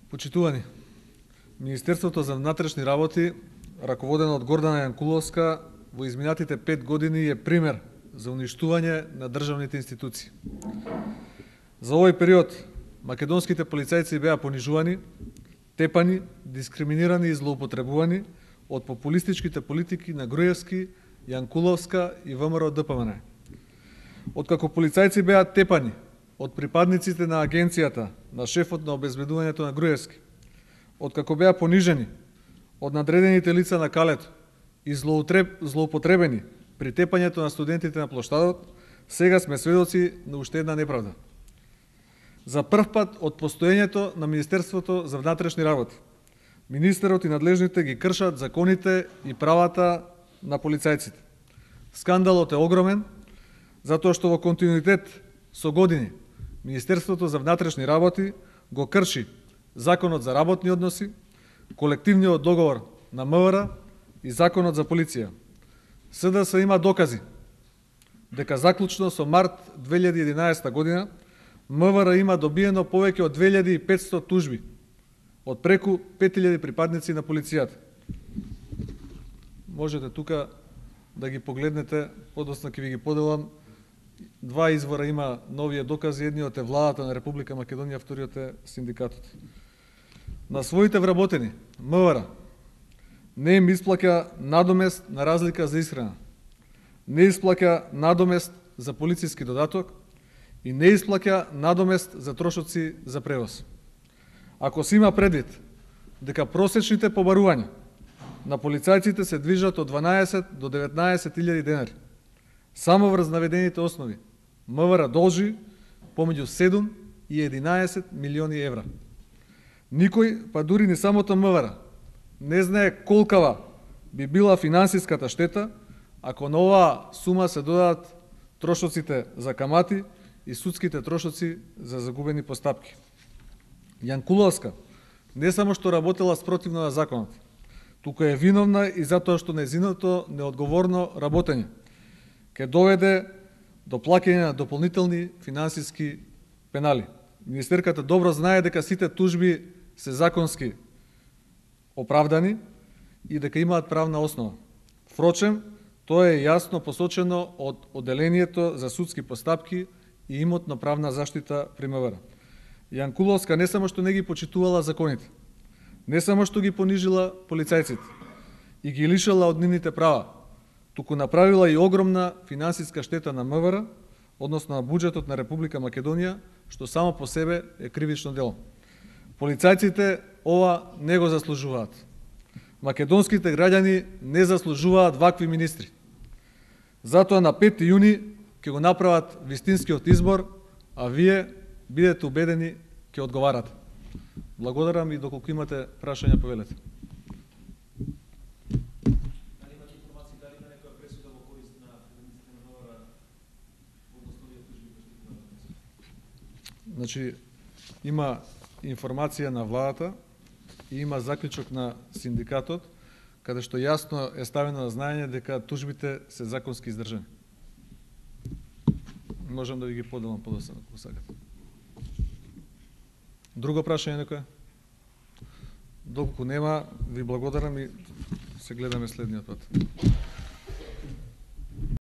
Почитувани, Министерството за внатрешни работи, раководено од Гордана Јанкуловска, во изминатите 5 години е пример за уништување на државните институции. За овој период македонските полицајци беа понижувани, тепани, дискриминирани и злоупотребувани од популистичките политики на Груевски, Јанкуловска и ВМРО ДПМН. Откако полицајци беа тепани од припадниците на агенцијата, на шефот на обезбедувањето на Груевски, откако беа понижени од надредените лица на Калето и злоупотребени при тепањето на студентите на плоштадот, сега сме сведоци на уште една неправда. За прв пат од постоењето на Министерството за внатрешни работи, министерот и надлежните ги кршат законите и правата на полицајците. Скандалот е огромен, затоа што во континуитет со години Министерството за внатрешни работи го крши Законот за работни односи, колективниот договор на МВР и Законот за полиција. СДС има докази дека заклучно со март 2011 година МВР има добиено повеќе од 2500 тужби од преку 5000 припадници на полицијата. Можете тука да ги погледнете, подоцна ќе ви ги поделам. Два извора има новија докази, едниот е владата на Република Македонија, вториот е синдикатот. На своите вработени МВР не им исплаќа надомест на разлика за исхрана, не исплаќа надомест за полициски додаток и не исплаќа надомест за трошоци за превоз. Ако се има предвид дека просечните побарувања на полицајците се движат од 12 до 19.000 денари, само врз наведените основи МВР должи помеѓу 7 и 11 милиони евра. Никој, па дури ни самото МВР, не знае колкава би била финансиската штета ако на оваа сума се додадат трошоците за камати и судските трошоци за загубени постапки. Јанкуловска не само што работела спротивно на законот, туку е виновна и затоа што нејзиното неодговорно работење ќе доведе до плаќање на дополнителни финансиски пенали. Министерката добро знае дека сите тужби се законски оправдани и дека имаат правна основа. Впрочем, тоа е јасно посочено од Оделението за судски постапки и имотно-правна заштита при МВР. Јанкуловска не само што не ги почитувала законите, не само што ги понижила полицајците и ги лишала од нивните права, туку направила и огромна финансиска штета на МВР, односно на буџетот на Република Македонија, што само по себе е кривично дело. Полицајците ова не го заслужуваат. Македонските граѓани не заслужуваат вакви министри. Затоа на 5 јуни ќе го направат вистинскиот избор, а вие бидете убедени ќе одговарате. Благодарам и доколку имате прашања, повелете. Дали имате информација дали има некоја пресуда во корист на председниците на МВР односно овие тужби кои што ги Значи, има информација на владата и има заклучок на синдикатот, каде што јасно е ставено на знаење дека тужбите се законски издржани. Можам да ви ги поделам подоцна ако сакате. Друго прашање некој? Доколку нема, ви благодарам и се гледаме следниот пат.